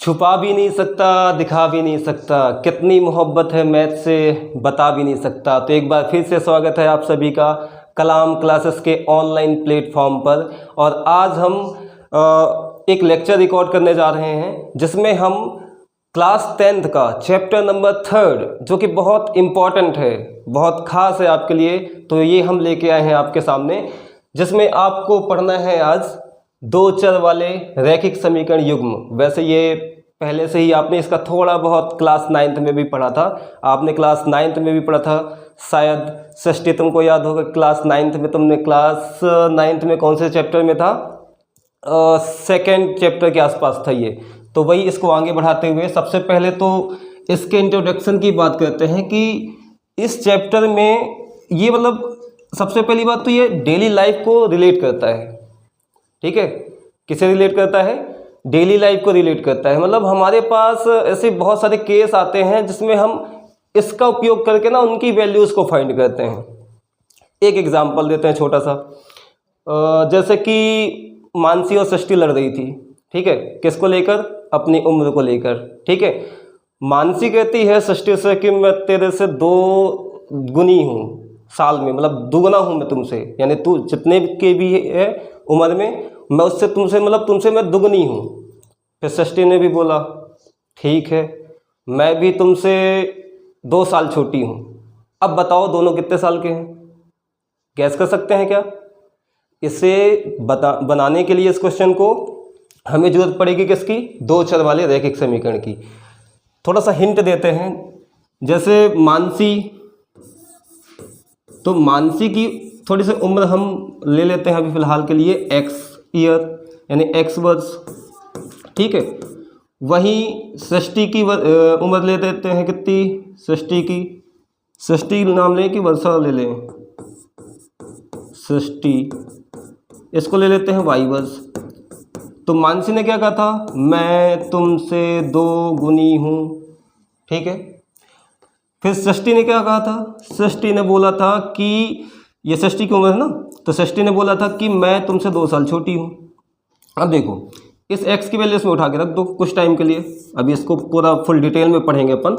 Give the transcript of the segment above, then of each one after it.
छुपा भी नहीं सकता, दिखा भी नहीं सकता, कितनी मोहब्बत है मैथ से बता भी नहीं सकता। तो एक बार फिर से स्वागत है आप सभी का कलाम क्लासेस के ऑनलाइन प्लेटफॉर्म पर। और आज हम एक लेक्चर रिकॉर्ड करने जा रहे हैं जिसमें हम क्लास 10th का चैप्टर नंबर 3 जो कि बहुत इम्पॉर्टेंट है, बहुत ख़ास है आपके लिए, तो ये हम लेके आए हैं आपके सामने, जिसमें आपको पढ़ना है आज दो चर वाले रैखिक समीकरण युग्म। वैसे ये पहले से ही आपने इसका थोड़ा बहुत क्लास 9th में भी पढ़ा था, आपने क्लास 9th में भी पढ़ा था शायद। षष्ठी तुमको याद होगा, क्लास 9th में तुमने क्लास 9th में कौन से चैप्टर में था, सेकेंड चैप्टर के आसपास था ये। तो वही इसको आगे बढ़ाते हुए सबसे पहले तो इसके इंट्रोडक्शन की बात करते हैं कि इस चैप्टर में ये मतलब सबसे पहली बात तो ये डेली लाइफ को रिलेट करता है। ठीक है, किसे रिलेट करता है? डेली लाइफ को रिलेट करता है। मतलब हमारे पास ऐसे बहुत सारे केस आते हैं जिसमें हम इसका उपयोग करके ना उनकी वैल्यूज़ को फाइंड करते हैं। एक एग्जांपल देते हैं छोटा सा, जैसे कि मानसी और षष्ठी लड़ रही थी। ठीक है, किसको लेकर? अपनी उम्र को लेकर। ठीक है, मानसी कहती है षष्ठी से कि मैं तेरे से 2 गुनी हूँ साल में, मतलब दुगना हूँ मैं तुमसे, यानी तू जितने के भी है उम्र में, मैं उससे तुमसे मतलब तुमसे मैं दुगनी हूँ। फिर षष्ठी ने भी बोला ठीक है, मैं भी तुमसे 2 साल छोटी हूँ। अब बताओ दोनों कितने साल के हैं? गैस कर सकते हैं क्या? इसे बनाने के लिए इस क्वेश्चन को हमें जरूरत पड़ेगी किसकी? दो चर वाले रैखिक समीकरण की। थोड़ा सा हिंट देते हैं, जैसे मानसी, तो मानसी की थोड़ी सी उम्र हम ले लेते हैं अभी फ़िलहाल के लिए x ईयर, यानी x वर्ष। ठीक है, वहीं षष्ठी की उम्र ले देते हैं कितनी? षष्ठी की, षष्ठी नाम लें कि वर्षा ले लें? षष्ठी, इसको ले लेते हैं y वर्ष। तो मानसी ने क्या कहा था? मैं तुमसे 2 गुनी हूँ। ठीक है, फिर षष्ठी ने क्या कहा था? षष्ठी ने बोला था कि ये षष्ठी की उम्र है ना, तो षष्ठी ने बोला था कि मैं तुमसे 2 साल छोटी हूँ। अब देखो इस x की वैल्यू इसमें उठा के रख दो कुछ टाइम के लिए, अभी इसको पूरा फुल डिटेल में पढ़ेंगे अपन।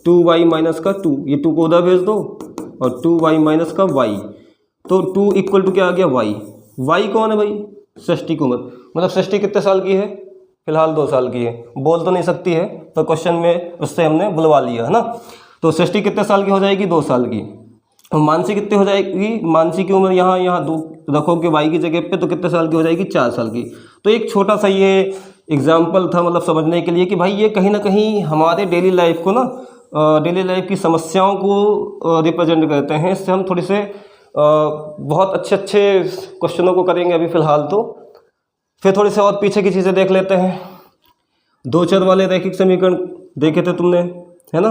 2y माइनस का 2, ये 2 को उधर भेज दो, और 2y माइनस का y, तो 2 इक्वल टू क्या आ गया? y कौन है भाई? षष्ठी की उम्र। मतलब षष्ठी कितने साल की है? फिलहाल 2 साल की है। बोल तो नहीं सकती है, तो क्वेश्चन में उससे हमने बुलवा लिया है ना। तो षष्ठी कितने साल की हो जाएगी? 2 साल की। और मानसी कितने हो जाएगी? मानसी की उम्र यहाँ 2 रखोगे y की जगह पे, तो कितने साल की हो जाएगी? 4 साल की। तो एक छोटा सा ये एग्जाम्पल था, मतलब समझने के लिए कि भाई ये कहीं ना कहीं हमारे डेली लाइफ को ना, डेली लाइफ की समस्याओं को रिप्रेजेंट करते हैं। इससे हम थोड़ी से बहुत अच्छे क्वेश्चनों को करेंगे अभी फ़िलहाल तो। फिर थोड़ी से और पीछे की चीज़ें देख लेते हैं। दो चर वाले रैखिक समीकरण देखे थे तुमने, है ना,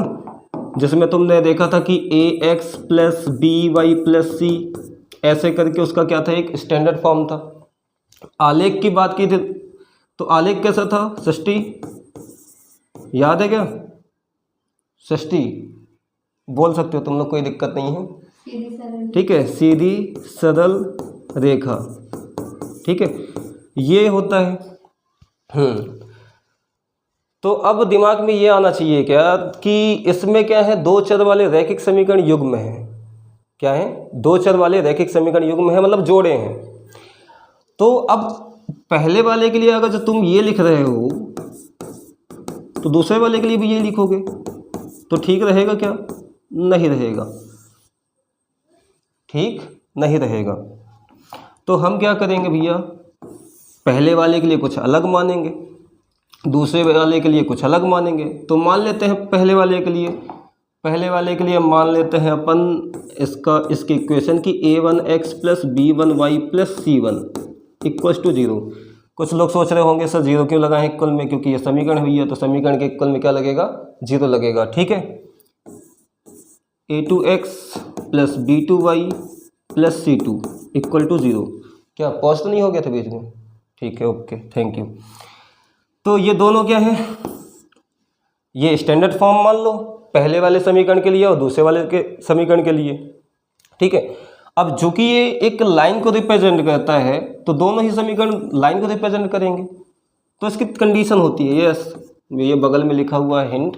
जिसमें तुमने देखा था कि ax plus by plus c, ऐसे करके उसका क्या था? एक स्टैंडर्ड फॉर्म था। आलेख की बात की थी, तो आलेख कैसा था? षष्ठी, याद है क्या? षष्ठी बोल सकते हो तुम लोग, कोई दिक्कत नहीं है। ठीक है, सीधी सरल रेखा। ठीक है, ये होता है। तो अब दिमाग में ये आना चाहिए क्या कि इसमें क्या है? दो चर वाले रैखिक समीकरण युग्म है। क्या है? दो चर वाले रैखिक समीकरण युग्म है, मतलब जोड़े हैं। तो अब पहले वाले के लिए अगर जो तुम ये लिख रहे हो, तो दूसरे वाले के लिए भी ये लिखोगे, तो ठीक रहेगा क्या? नहीं रहेगा, ठीक नहीं रहेगा। तो हम क्या करेंगे भैया? पहले वाले के लिए कुछ अलग मानेंगे, दूसरे वाले के लिए कुछ अलग मानेंगे। तो मान लेते हैं पहले वाले के लिए मान लेते हैं अपन इसकी इक्वेशन की a1x plus b1y plus c1 equals to 0। कुछ लोग सोच रहे होंगे सर 0 क्यों लगाएं इक्वल में? क्योंकि ये समीकरण हुई है, तो समीकरण के इक्वल में क्या लगेगा? 0 लगेगा। ठीक है, a2x plus b2y plus c2 equal to 0। क्या पॉज तो नहीं हो गया था बीच में? ठीक है, ओके, थैंक यू। तो ये दोनों क्या है? ये स्टैंडर्ड फॉर्म मान लो पहले वाले समीकरण के लिए और दूसरे वाले के समीकरण के लिए। ठीक है, अब जो कि ये एक लाइन को रिप्रेजेंट करता है, तो दोनों ही समीकरण लाइन को रिप्रेजेंट करेंगे। तो इसकी कंडीशन होती है यस, ये बगल में लिखा हुआ है हिंट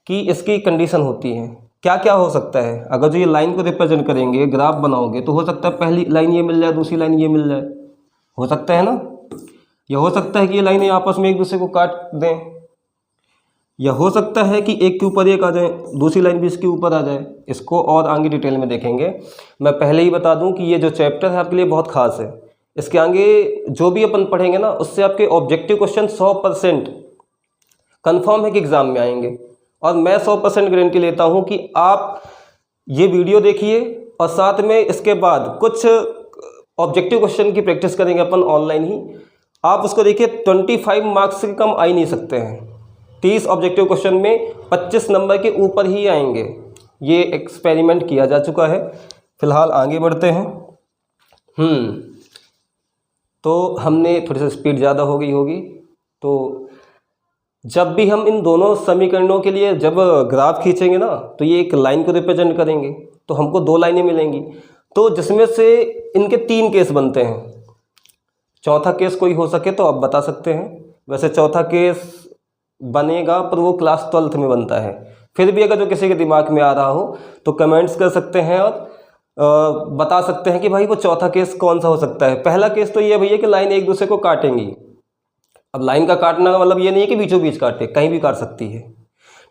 कि इसकी कंडीशन होती है। क्या क्या हो सकता है? अगर जो ये लाइन को रिप्रेजेंट करेंगे, ग्राफ बनाओगे, तो हो सकता है पहली लाइन ये मिल जाए, दूसरी लाइन ये मिल जाए, हो सकता है ना। या हो सकता है कि ये लाइनें आपस में एक दूसरे को काट दें, या हो सकता है कि एक के ऊपर एक आ जाए, दूसरी लाइन भी इसके ऊपर आ जाए। इसको और आगे डिटेल में देखेंगे। मैं पहले ही बता दूं कि ये जो चैप्टर है आपके लिए बहुत खास है। इसके आगे जो भी अपन पढ़ेंगे ना, उससे आपके ऑब्जेक्टिव क्वेश्चन 100% कन्फर्म है कि एग्ज़ाम में आएंगे। और मैं 100% गारंटी लेता हूं कि आप ये वीडियो देखिए और साथ में इसके बाद कुछ ऑब्जेक्टिव क्वेश्चन की प्रैक्टिस करेंगे अपन ऑनलाइन ही। आप उसको देखिए, 25 मार्क्स से कम आ ही नहीं सकते हैं। 30 ऑब्जेक्टिव क्वेश्चन में 25 नंबर के ऊपर ही आएंगे। ये एक्सपेरिमेंट किया जा चुका है। फिलहाल आगे बढ़ते हैं। तो हमने थोड़ी सी स्पीड ज़्यादा हो गई होगी। तो जब भी हम इन दोनों समीकरणों के लिए जब ग्राफ खींचेंगे ना, तो ये एक लाइन को रिप्रेजेंट करेंगे, तो हमको 2 लाइनें मिलेंगी, तो जिसमें से इनके 3 केस बनते हैं। चौथा केस कोई हो सके तो आप बता सकते हैं। वैसे चौथा केस बनेगा पर वो क्लास 12th में बनता है। फिर भी अगर जो किसी के दिमाग में आ रहा हो तो कमेंट्स कर सकते हैं और बता सकते हैं कि भाई वो चौथा केस कौन सा हो सकता है। पहला केस तो ये भैया कि लाइन एक दूसरे को काटेंगी। अब लाइन का काटना का मतलब ये नहीं है कि बीचों बीच काटे, कहीं भी काट सकती है,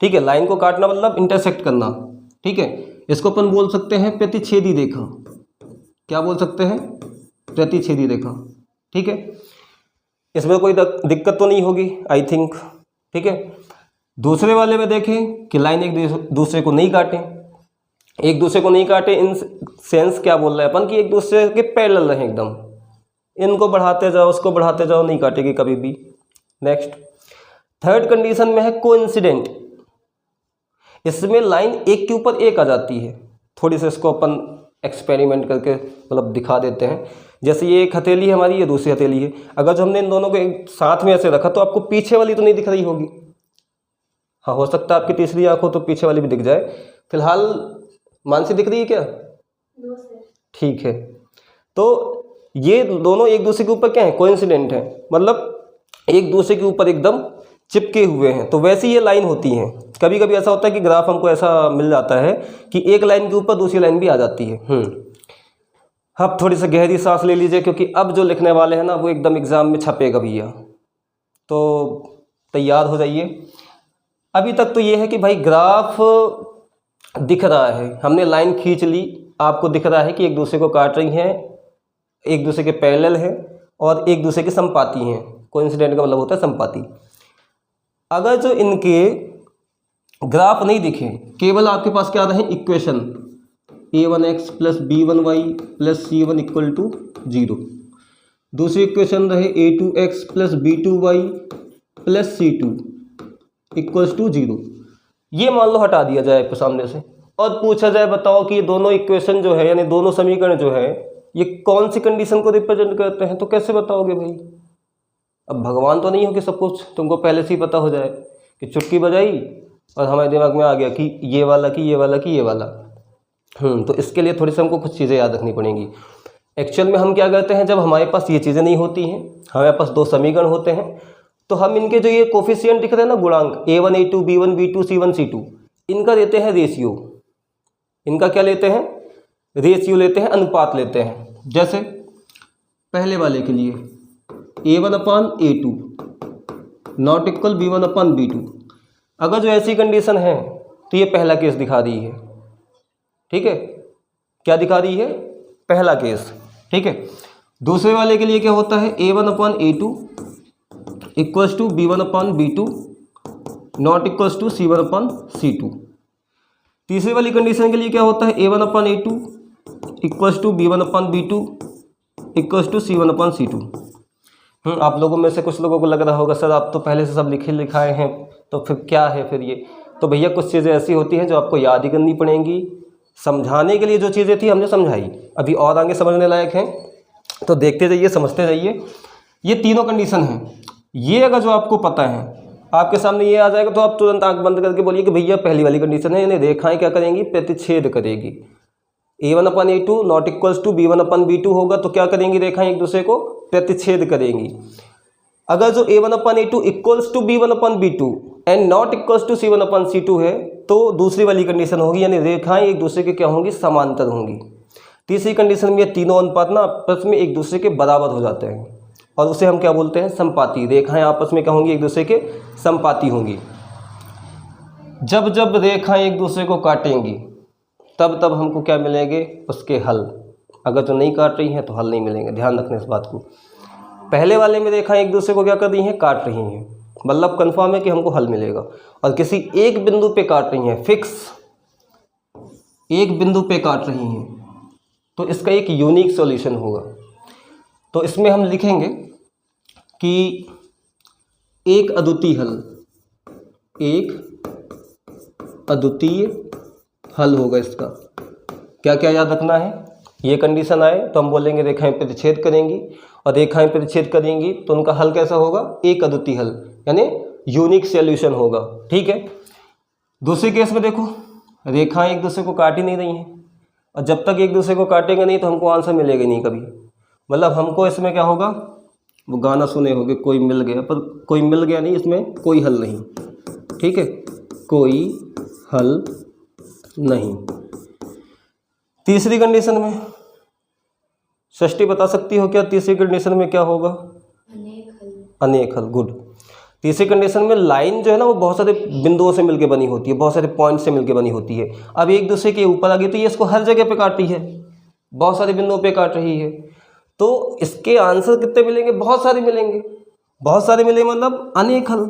ठीक है। लाइन को काटना मतलब इंटरसेक्ट करना, ठीक है। इसको अपन बोल सकते हैं प्रतिच्छेदी रेखा। क्या बोल सकते हैं? प्रतिच्छेदी रेखा, ठीक है। इसमें कोई दिक्कत तो नहीं होगी आई थिंक, ठीक है। दूसरे वाले में देखें कि लाइन एक दूसरे को नहीं काटें। एक दूसरे को नहीं काटे इन सेंस क्या बोल रहे हैं अपन कि एक दूसरे के पैरेलल रहें एकदम। इनको बढ़ाते जाओ, उसको बढ़ाते जाओ, नहीं काटेगी कभी भी। नेक्स्ट, थर्ड कंडीशन में है कोइंसिडेंट। इसमें लाइन एक के ऊपर एक आ जाती है। थोड़ी सी इसको अपन एक्सपेरिमेंट करके मतलब दिखा देते हैं। जैसे ये एक हथेली है हमारी, ये दूसरी हथेली है। अगर जो हमने इन दोनों को एक साथ में ऐसे रखा तो आपको पीछे वाली तो नहीं दिख रही होगी। हाँ, हो सकता है आपकी तीसरी आंख हो तो पीछे वाली भी दिख जाए। फिलहाल मानसी दिख रही है क्या? ठीक है। तो ये दोनों एक दूसरे के ऊपर क्या है? कोइंसिडेंट है, मतलब एक दूसरे के ऊपर एकदम चिपके हुए हैं। तो वैसी ये लाइन होती हैं। कभी कभी ऐसा होता है कि ग्राफ हमको ऐसा मिल जाता है कि एक लाइन के ऊपर दूसरी लाइन भी आ जाती है। अब थोड़ी सी गहरी सांस ले लीजिए, क्योंकि अब जो लिखने वाले हैं ना वो एकदम एग्ज़ाम में छपेगा भैया, तो तैयार हो जाइए। अभी तक तो ये है कि भाई ग्राफ दिख रहा है, हमने लाइन खींच ली, आपको दिख रहा है कि एक दूसरे को काट रही हैं, एक दूसरे के पैरेलल है और एक दूसरे के संपाती हैं। कोइंसिडेंट का मतलब होता है संपाती। अगर जो इनके ग्राफ नहीं दिखे, केवल आपके पास क्या रहे? Equation a1x plus b1y plus c1 equal to 0। दूसरी इक्वेशन रहे a2x plus b2y plus c2 equals to 0। ये मान लो हटा दिया जाए आपके सामने से और पूछा जाए बताओ कि ये दोनों इक्वेशन जो है यानी दोनों समीकरण जो है ये कौन सी कंडीशन को रिप्रेजेंट करते हैं, तो कैसे बताओगे भाई? अब भगवान तो नहीं हो कि सब कुछ तुमको पहले से ही पता हो जाए कि चुटकी बजाई और हमारे दिमाग में आ गया कि ये वाला कि ये वाला कि ये वाला। तो इसके लिए थोड़ी सी हमको कुछ चीज़ें याद रखनी पड़ेंगी। एक्चुअल में हम क्या करते हैं, जब हमारे पास ये चीज़ें नहीं होती हैं, हमारे पास 2 समीकरण होते हैं, तो हम इनके जो ये कोफिशिएंट दिख रहे हैं ना, गुणांक a1 a2 b1 b2 c1 c2, इनका देते हैं रेशियो। इनका क्या लेते हैं? रेशियो लेते हैं, अनुपात लेते हैं। जैसे पहले वाले के लिए a1 upon a2 not equal b1 upon b2। अगर जो ऐसी कंडीशन है तो ये पहला केस दिखा रही है, ठीक है। क्या दिखा रही है? पहला केस, ठीक है। दूसरे वाले के लिए क्या होता है? a1 upon a2 equals to b1 upon b2 not equals to c1 upon c2। तीसरी वाली कंडीशन के लिए क्या होता है? a1 upon a2 equals to b1 upon b2 equals to c1 upon c2। आप लोगों में से कुछ लोगों को लग रहा होगा सर आप तो पहले से सब लिखाए हैं, तो फिर क्या है फिर ये? तो भैया कुछ चीज़ें ऐसी होती हैं जो आपको याद ही करनी पड़ेंगी। समझाने के लिए जो चीज़ें थी हमने समझाई, अभी और आगे समझने लायक हैं, तो देखते जाइए, समझते जाइए। ये तीनों कंडीशन हैं। ये अगर जो आपको पता है, आपके सामने ये आ जाएगा तो आप तुरंत आंख बंद करके बोलिए कि भैया पहली वाली कंडीशन है, यानी रेखाएं क्या करेंगी? प्रतिच्छेद करेगी। a1 upon a2 not equals to b1 upon b2 होगा तो क्या करेंगी? रेखाएं एक दूसरे को प्रतिच्छेद करेंगी। अगर जो a1/a2 equals to b1/b2 and not equals to c1/c2 है तो दूसरी वाली कंडीशन होगी, यानी रेखाएं एक दूसरे के क्या होंगी, समांतर होंगी। तीसरी कंडीशन में ये तीनों अनुपात ना आपस में एक दूसरे के बराबर हो जाते हैं और उसे हम क्या बोलते हैं, संपाती। रेखाएं आपस में क्या होंगी, एक दूसरे के संपाती होंगी। जब जब रेखाएं एक दूसरे को काटेंगी तब तब हमको क्या मिलेंगे, उसके हल। अगर जो नहीं काट रही हैं तो हल नहीं मिलेंगे, ध्यान रखना इस बात को। पहले वाले में रेखाएं एक दूसरे को क्या कर रही हैं, काट रही हैं, मतलब कंफर्म है कि हमको हल मिलेगा। और किसी एक बिंदु पे काट रही हैं, फिक्स एक बिंदु पे काट रही हैं, तो इसका एक यूनिक सॉल्यूशन होगा। तो इसमें हम लिखेंगे कि एक अद्वितीय हल, एक अद्वितीय हल होगा इसका। क्या क्या याद रखना है, ये कंडीशन आए तो हम बोलेंगे रेखाएं प्रतिच्छेद करेंगी, और रेखाएं प्रतिच्छेद करेंगी तो उनका हल कैसा होगा, एक अद्वितीय हल, यानी यूनिक सॉल्यूशन होगा। ठीक है। दूसरे केस में देखो, रेखाएं एक दूसरे को काट ही नहीं रही हैं, और जब तक एक दूसरे को काटेंगे नहीं तो हमको आंसर मिलेगा नहीं कभी। मतलब हमको इसमें क्या होगा, वो गाना सुने होगे, कोई मिल गया, पर कोई मिल गया नहीं, इसमें कोई हल नहीं। ठीक है, कोई हल नहीं। तीसरी कंडीशन में षष्ठी बता सकती हो क्या, तीसरी कंडीशन में क्या होगा, अनेक हल। गुड। तीसरी कंडीशन में लाइन जो है ना वो बहुत सारे बिंदुओं से मिलकर बनी होती है, बहुत सारे पॉइंट से मिलकर बनी होती है। अब एक दूसरे के ऊपर आ गई तो ये इसको हर जगह पे काट रही है, बहुत सारे बिंदुओं पे काट रही है, तो इसके आंसर कितने मिलेंगे, बहुत सारे मिलेंगे। बहुत सारे मिलेंगे मतलब अनेक हल।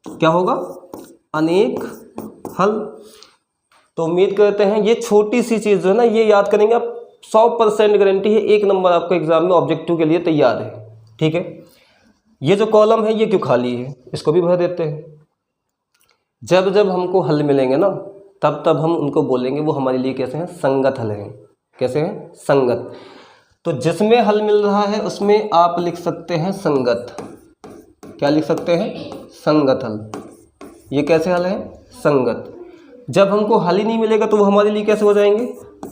क्या होगा, अनेक हल। तो उम्मीद करते हैं ये छोटी सी चीज़ जो है ना ये याद करेंगे आप, 100% गारंटी है 1 नंबर आपको एग्जाम में ऑब्जेक्टिव के लिए तैयार है। ठीक है। ये जो कॉलम है ये क्यों खाली है, इसको भी भर देते हैं। जब जब हमको हल मिलेंगे ना तब तब हम उनको बोलेंगे वो हमारे लिए कैसे हैं, संगत हल हैं। कैसे हैं, संगत। तो जिसमें हल मिल रहा है उसमें आप लिख सकते हैं संगत। क्या लिख सकते हैं, संगत हल। ये कैसे हल है, संगत। जब हमको हल ही नहीं मिलेगा तो वो हमारे लिए कैसे हो जाएंगे,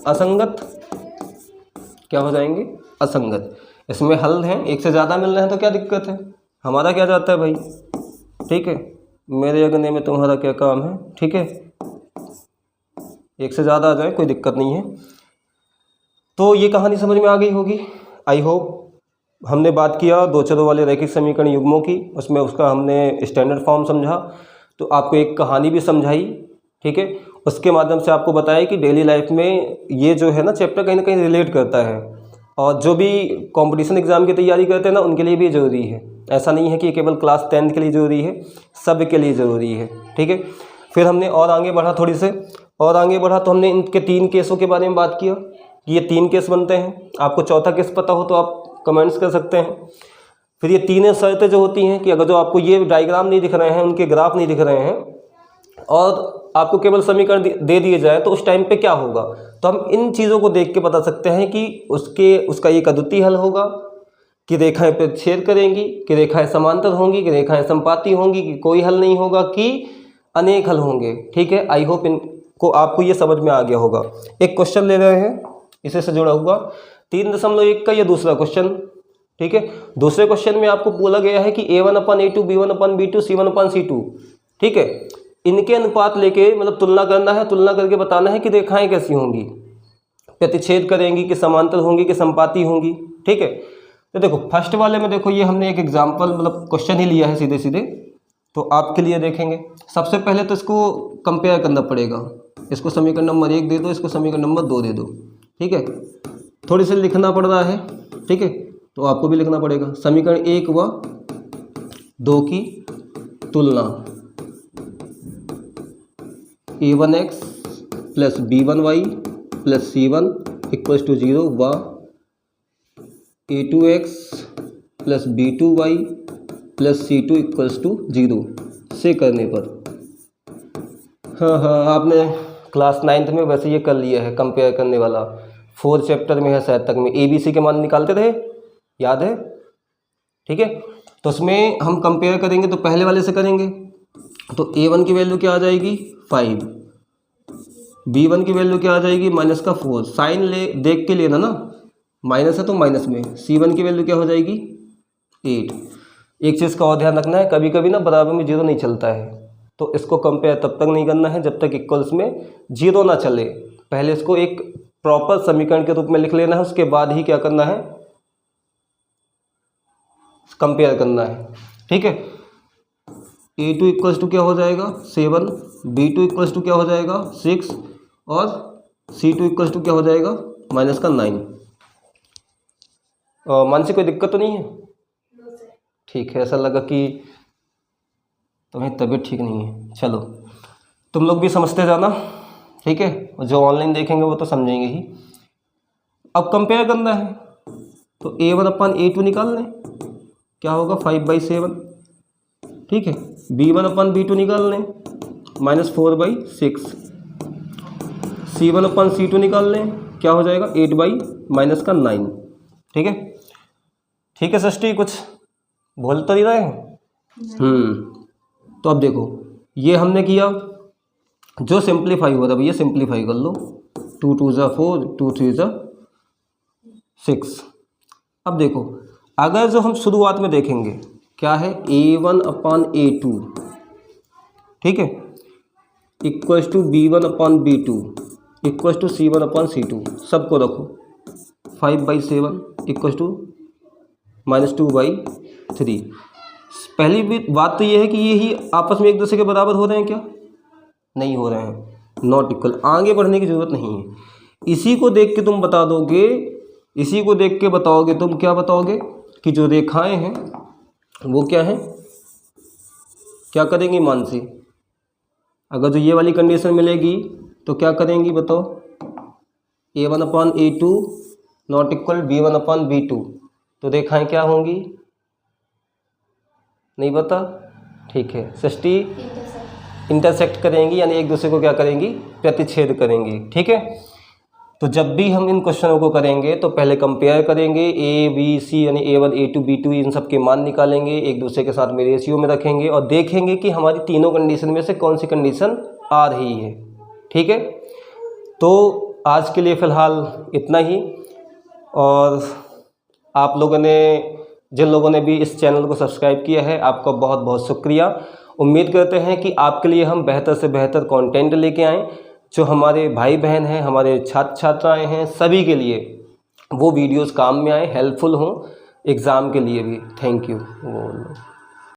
असंगत। क्या हो जाएंगे, असंगत। इसमें हल हैं, एक से ज़्यादा मिल रहे हैं तो क्या दिक्कत है, हमारा क्या जाता है भाई। ठीक है, मेरे अगने में तुम्हारा क्या काम है। ठीक है, एक से ज़्यादा आ जाए कोई दिक्कत नहीं है। तो ये कहानी समझ में आ गई होगी, आई होप। हमने बात किया दो चरों वाले रैखिक समीकरण युग्मों की, उसमें उसका हमने स्टैंडर्ड फॉर्म समझा, तो आपको एक कहानी भी समझाई। ठीक है, उसके माध्यम से आपको बताया कि डेली लाइफ में ये जो है ना चैप्टर कहीं ना कहीं रिलेट करता है, और जो भी कंपटीशन एग्ज़ाम की तैयारी करते हैं ना उनके लिए भी ज़रूरी है। ऐसा नहीं है कि केवल क्लास 10 के लिए ज़रूरी है, सब के लिए ज़रूरी है। ठीक है। फिर हमने और आगे बढ़ा, थोड़ी से और आगे बढ़ा तो हमने इनके 3 केसों के बारे में बात किया कि ये 3 केस बनते हैं। आपको चौथा केस पता हो तो आप कमेंट्स कर सकते हैं। फिर ये 3 शर्तें जो होती हैं कि अगर जो आपको ये डायग्राम नहीं दिख रहे हैं, उनके ग्राफ नहीं दिख रहे हैं, और आपको केवल समीकरण दे दिए जाए तो उस टाइम पे क्या होगा, तो हम इन चीज़ों को देख के बता सकते हैं कि उसका एक अद्वितीय हल होगा, कि रेखाएं प्रतिच्छेद करेंगी, कि रेखाएं समांतर होंगी, कि रेखाएं संपाती होंगी, कि कोई हल नहीं होगा, कि अनेक हल होंगे। ठीक है, आई होप इनको आपको ये समझ में आ गया होगा। एक क्वेश्चन ले रहे हैं इसे से जुड़ा हुआ 3.1 का ये दूसरा क्वेश्चन। ठीक है, दूसरे क्वेश्चन में आपको बोला गया है कि a1/a2 b1/b2 c1/c2। ठीक है, इनके अनुपात लेके मतलब तुलना करना है, तुलना करके बताना है कि रेखाएं कैसी होंगी, प्रतिच्छेद करेंगी, कि समांतर होंगी, कि संपाती होंगी। ठीक है, तो देखो फर्स्ट वाले में देखो ये हमने एक एग्जांपल मतलब क्वेश्चन ही लिया है सीधे सीधे, तो आपके लिए देखेंगे। सबसे पहले तो इसको कंपेयर करना पड़ेगा, इसको समीकरण नंबर 1 दे दो, इसको समीकरण नंबर 2 दे दो। ठीक है, थोड़ी सी लिखना पड़ रहा है। ठीक है, तो आपको भी लिखना पड़ेगा समीकरण 1 व 2 की तुलना, a1x plus b1y plus c1 equals to 0 व a2x plus b2y plus c2 equals to 0 से करने पर। हाँ, आपने क्लास 9th में वैसे ये कर लिया है कंपेयर करने वाला, 4 चैप्टर में है शायद तक में, ABC के मान निकालते थे, याद है। ठीक है, तो उसमें हम कंपेयर करेंगे तो पहले वाले से करेंगे, तो a1 की वैल्यू क्या आ जाएगी 5, b1 की वैल्यू क्या आ जाएगी -4, साइन ले देख के लेना ना, माइनस है तो माइनस में। c1 की वैल्यू क्या हो जाएगी 8। एक चीज़ का और ध्यान रखना है, कभी कभी ना बराबर में जीरो नहीं चलता है, तो इसको कंपेयर तब तक नहीं करना है जब तक इक्वल्स में जीरो ना चले। पहले इसको एक प्रॉपर समीकरण के रूप में लिख लेना है, उसके बाद ही क्या करना है, कंपेयर करना है। ठीक है, A2 इक्वल्स टू क्या हो जाएगा 7, B2 इक्वल्स टू क्या हो जाएगा 6 और C2 इक्वल्स टू क्या हो जाएगा -9। मानसी कोई दिक्कत तो नहीं है? ठीक है, ऐसा लगा कि तुम्हें तबीयत ठीक नहीं है। चलो तुम लोग भी समझते जाना, ठीक है, और जो ऑनलाइन देखेंगे वो तो समझेंगे ही। अब कंपेयर करना है तो A1 अपन A2 निकाल लें, क्या होगा 5/7। ठीक है, B1 अपन B2 निकाल लें -4/6। C1 अपन C2 निकाल लें, क्या हो जाएगा 8/-9। ठीक है, ठीक है सृष्टि, कुछ बोल तो नहीं रहे हैं? तो अब देखो ये हमने किया, जो सिंप्लीफाई हो रहा है भैया सिंप्लीफाई कर लो, 2 2 ज़ा 4, 2 3 ज़ा 6। अब देखो अगर जो हम शुरुआत में देखेंगे क्या है A1/A2, ठीक है, equals to B1/B2 equals to C1/C2, सबको रखो 5/7 इक्वल्स टू -2/3। पहली बात तो ये है कि ये ही आपस में एक दूसरे के बराबर हो रहे हैं क्या? नहीं हो रहे हैं, नॉट इक्वल। आगे बढ़ने की ज़रूरत नहीं है, इसी को देख के तुम बता दोगे, इसी को देख के बताओगे तुम, क्या बताओगे कि जो रेखाएं हैं वो क्या है, क्या करेंगी मानसी? अगर जो ये वाली कंडीशन मिलेगी तो क्या करेंगी बताओ, A1/A2 नॉट इक्वल B1/B2, तो रेखाएं क्या होंगी? नहीं पता? ठीक है सृष्टि, इंटरसेक्ट करेंगी, यानी एक दूसरे को क्या करेंगी, प्रतिच्छेद करेंगी। ठीक है, तो जब भी हम इन क्वेश्चनों को करेंगे तो पहले कंपेयर करेंगे, A B C यानी A1 A2 B2 इन सब के मान निकालेंगे, एक दूसरे के साथ में रेशियो में रखेंगे और देखेंगे कि हमारी तीनों कंडीशन में से कौन सी कंडीशन आ रही है। ठीक है, तो आज के लिए फ़िलहाल इतना ही, और आप लोगों ने, जिन लोगों ने भी इस चैनल को सब्सक्राइब किया है, आपका बहुत बहुत शुक्रिया। उम्मीद करते हैं कि आपके लिए हम बेहतर से बेहतर कंटेंट लेके आएँ, जो हमारे भाई बहन हैं, हमारे छात्र छात्राएं हैं, सभी के लिए वो वीडियोस काम में आए, हेल्पफुल हों एग्ज़ाम के लिए भी। Thank you.